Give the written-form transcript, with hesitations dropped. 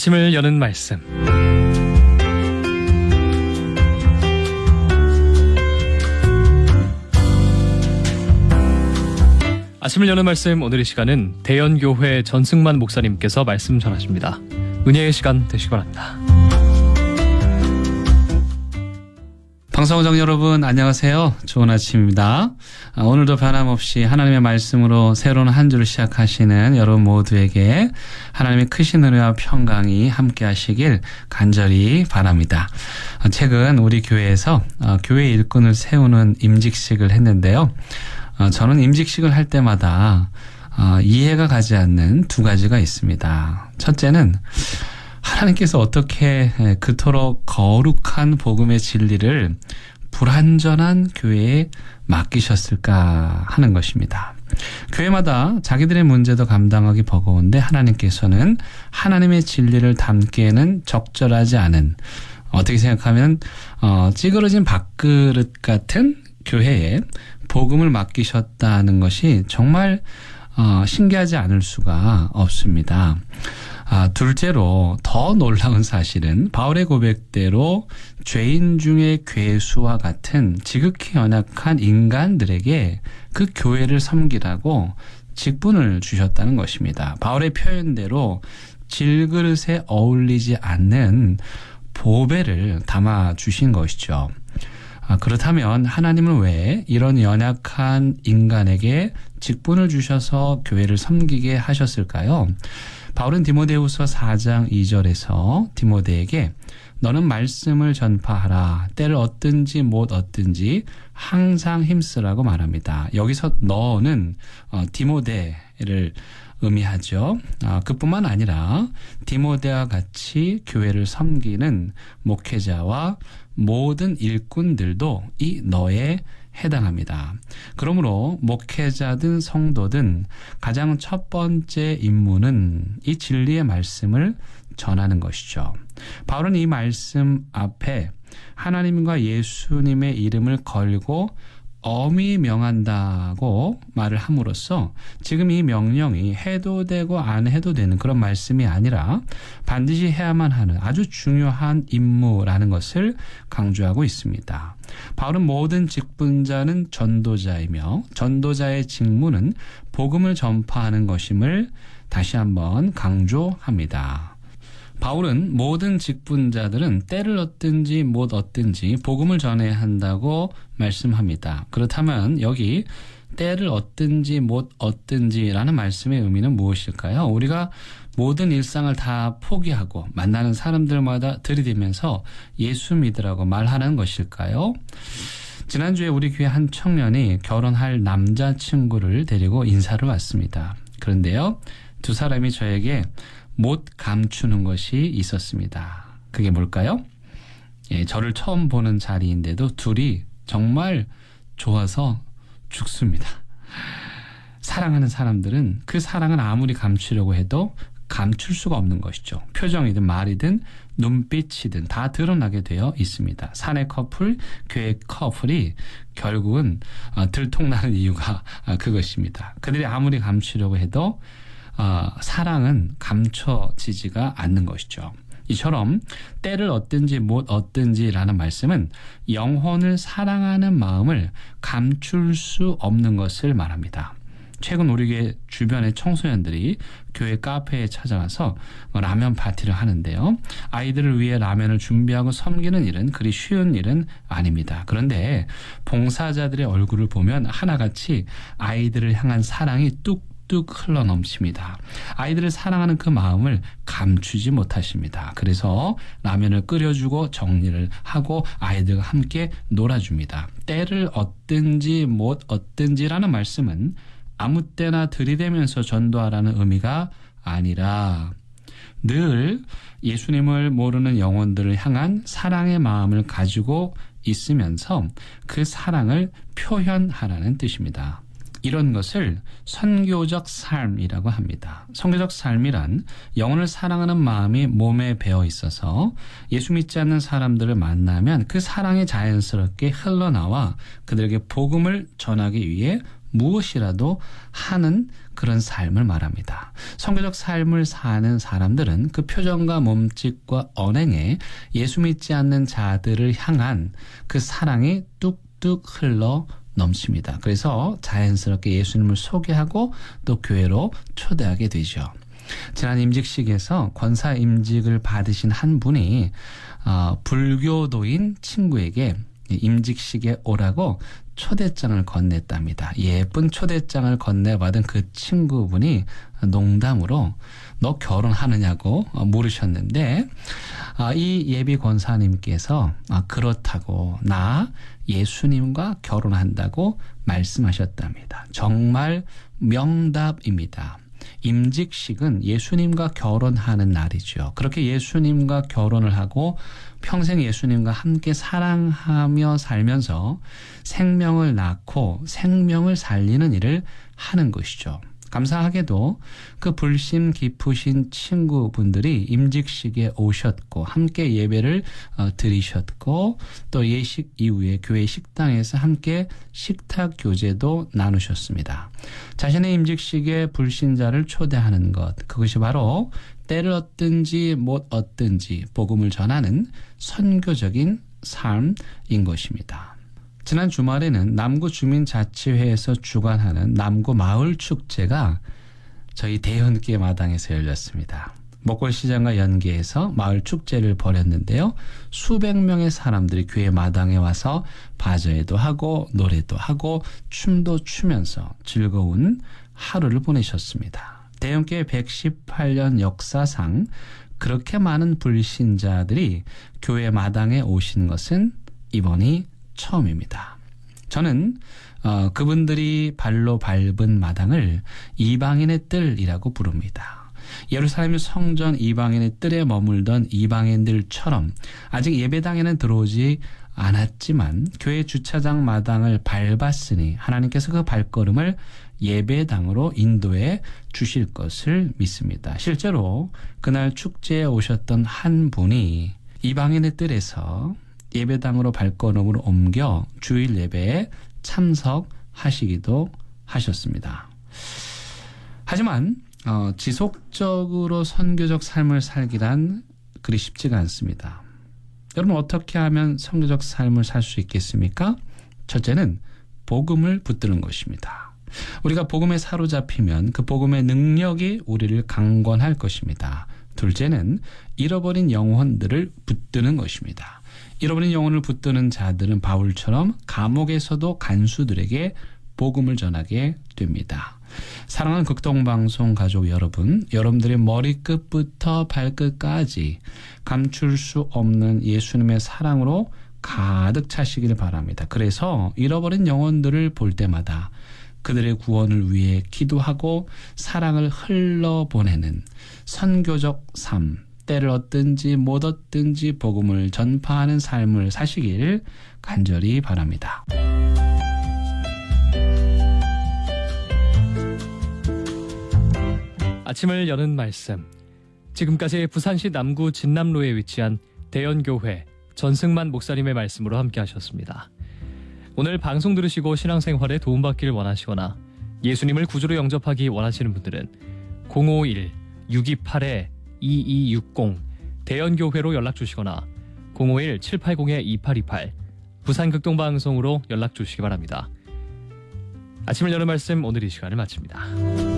아침을 여는 말씀. 아침을 여는 말씀, 오늘의 시간은 대연교회 전승만 목사님께서 말씀 전하십니다. 은혜의 시간 되시기 바랍니다. 방송정 여러분 안녕하세요. 좋은 아침입니다. 오늘도 변함없이 하나님의 말씀으로 새로운 한 주를 시작하시는 여러분 모두에게 하나님의 크신 은혜와 평강이 함께 하시길 간절히 바랍니다. 최근 우리 교회에서 교회 일꾼을 세우는 임직식을 했는데요. 저는 임직식을 할 때마다 이해가 가지 않는 두 가지가 있습니다. 첫째는 하나님께서 어떻게 그토록 거룩한 복음의 진리를 불완전한 교회에 맡기셨을까 하는 것입니다. 교회마다 자기들의 문제도 감당하기 버거운데 하나님께서는 하나님의 진리를 담기에는 적절하지 않은, 어떻게 생각하면 찌그러진 밥그릇 같은 교회에 복음을 맡기셨다는 것이 정말 신기하지 않을 수가 없습니다. 둘째로 더 놀라운 사실은 바울의 고백대로 죄인 중에 괴수와 같은 지극히 연약한 인간들에게 그 교회를 섬기라고 직분을 주셨다는 것입니다. 바울의 표현대로 질그릇에 어울리지 않는 보배를 담아 주신 것이죠. 그렇다면 하나님은 왜 이런 연약한 인간에게 직분을 주셔서 교회를 섬기게 하셨을까요? 바울은 디모데후서 4장 2절에서 디모데에게 너는 말씀을 전파하라. 때를 얻든지 못 얻든지 항상 힘쓰라고 말합니다. 여기서 너는 디모데를 의미하죠. 그뿐만 아니라 디모데와 같이 교회를 섬기는 목회자와 모든 일꾼들도 이 너에 해당합니다. 그러므로 목회자든 성도든 가장 첫 번째 임무는 이 진리의 말씀을 전하는 것이죠. 바울은 이 말씀 앞에 하나님과 예수님의 이름을 걸고 엄히 명한다고 말을 함으로써 지금 이 명령이 해도 되고 안 해도 되는 그런 말씀이 아니라 반드시 해야만 하는 아주 중요한 임무라는 것을 강조하고 있습니다. 바울은 모든 직분자는 전도자이며 전도자의 직무는 복음을 전파하는 것임을 다시 한번 강조합니다. 바울은 모든 직분자들은 때를 얻든지 못 얻든지 복음을 전해야 한다고 말씀합니다. 그렇다면 여기 때를 얻든지 못 얻든지라는 말씀의 의미는 무엇일까요? 우리가 모든 일상을 다 포기하고 만나는 사람들마다 들이대면서 예수 믿으라고 말하는 것일까요? 지난주에 우리 교회 한 청년이 결혼할 남자친구를 데리고 인사를 왔습니다. 그런데요, 두 사람이 저에게 못 감추는 것이 있었습니다. 그게 뭘까요? 저를 처음 보는 자리인데도 둘이 정말 좋아서 죽습니다. 사랑하는 사람들은 그 사랑을 아무리 감추려고 해도 감출 수가 없는 것이죠. 표정이든 말이든 눈빛이든 다 드러나게 되어 있습니다. 사내 커플, 교회 커플이 결국은 들통나는 이유가 그것입니다. 그들이 아무리 감추려고 해도 사랑은 감춰지지가 않는 것이죠. 이처럼 때를 얻든지 못 얻든지라는 말씀은 영혼을 사랑하는 마음을 감출 수 없는 것을 말합니다. 최근 우리 교회 주변의 청소년들이 교회 카페에 찾아와서 라면 파티를 하는데요. 아이들을 위해 라면을 준비하고 섬기는 일은 그리 쉬운 일은 아닙니다. 그런데 봉사자들의 얼굴을 보면 하나같이 아이들을 향한 사랑이 뚝 흘러 넘칩니다. 아이들을 사랑하는 그 마음을 감추지 못하십니다. 그래서 라면을 끓여주고 정리를 하고 아이들과 함께 놀아줍니다. 때를 얻든지 못 얻든지라는 말씀은 아무 때나 들이대면서 전도하라는 의미가 아니라 늘 예수님을 모르는 영혼들을 향한 사랑의 마음을 가지고 있으면서 그 사랑을 표현하라는 뜻입니다. 이런 것을 선교적 삶이라고 합니다. 선교적 삶이란 영혼을 사랑하는 마음이 몸에 배어 있어서 예수 믿지 않는 사람들을 만나면 그 사랑이 자연스럽게 흘러나와 그들에게 복음을 전하기 위해 무엇이라도 하는 그런 삶을 말합니다. 선교적 삶을 사는 사람들은 그 표정과 몸짓과 언행에 예수 믿지 않는 자들을 향한 그 사랑이 뚝뚝 흘러 넘칩니다. 그래서 자연스럽게 예수님을 소개하고 또 교회로 초대하게 되죠. 지난 임직식에서 권사 임직을 받으신 한 분이 불교도인 친구에게 임직식에 오라고 초대장을 건넸답니다. 예쁜 초대장을 건네받은 그 친구분이 농담으로 너 결혼하느냐고 물으셨는데 이 예비 권사님께서 그렇다고 나 예수님과 결혼한다고 말씀하셨답니다. 정말 명답입니다. 임직식은 예수님과 결혼하는 날이죠. 그렇게 예수님과 결혼을 하고 평생 예수님과 함께 사랑하며 살면서 생명을 낳고 생명을 살리는 일을 하는 것이죠. 감사하게도 그 불심 깊으신 친구분들이 임직식에 오셨고 함께 예배를 드리셨고 또 예식 이후에 교회 식당에서 함께 식탁 교제도 나누셨습니다. 자신의 임직식에 불신자를 초대하는 것, 그것이 바로 때를 얻든지 못 얻든지 복음을 전하는 선교적인 삶인 것입니다. 지난 주말에는 남구 주민자치회에서 주관하는 남구 마을축제가 저희 대현교회 마당에서 열렸습니다. 목골시장과 연계해서 마을축제를 벌였는데요. 수백 명의 사람들이 교회 마당에 와서 바저회도 하고 노래도 하고 춤도 추면서 즐거운 하루를 보내셨습니다. 대현교회 118년 역사상 그렇게 많은 불신자들이 교회 마당에 오신 것은 이번이 처음입니다. 저는 그분들이 발로 밟은 마당을 이방인의 뜰이라고 부릅니다. 예루살렘 성전 이방인의 뜰에 머물던 이방인들처럼 아직 예배당에는 들어오지 않았지만 교회 주차장 마당을 밟았으니 하나님께서 그 발걸음을 예배당으로 인도해 주실 것을 믿습니다. 실제로 그날 축제에 오셨던 한 분이 이방인의 뜰에서 예배당으로 발걸음을 옮겨 주일 예배에 참석하시기도 하셨습니다. 하지만 지속적으로 선교적 삶을 살기란 그리 쉽지가 않습니다. 여러분 어떻게 하면 선교적 삶을 살 수 있겠습니까? 첫째는 복음을 붙드는 것입니다. 우리가 복음에 사로잡히면 그 복음의 능력이 우리를 강권할 것입니다. 둘째는 잃어버린 영혼들을 붙드는 것입니다. 잃어버린 영혼을 붙드는 자들은 바울처럼 감옥에서도 간수들에게 복음을 전하게 됩니다. 사랑하는 극동방송 가족 여러분, 여러분들의 머리끝부터 발끝까지 감출 수 없는 예수님의 사랑으로 가득 차시기를 바랍니다. 그래서 잃어버린 영혼들을 볼 때마다 그들의 구원을 위해 기도하고 사랑을 흘러보내는 선교적 삶, 때를 얻든지 못 얻든지 복음을 전파하는 삶을 사시길 간절히 바랍니다. 아침을 여는 말씀. 지금까지 부산시 남구 진남로에 위치한 대연교회 전승만 목사님의 말씀으로 함께 하셨습니다. 오늘 방송 들으시고 신앙생활에 도움받기를 원하시거나 예수님을 구주로 영접하기 원하시는 분들은 051-628-2260 대연교회로 연락주시거나 051-780-2828 부산극동방송으로 연락주시기 바랍니다. 아침을 여는 말씀 오늘 이 시간을 마칩니다.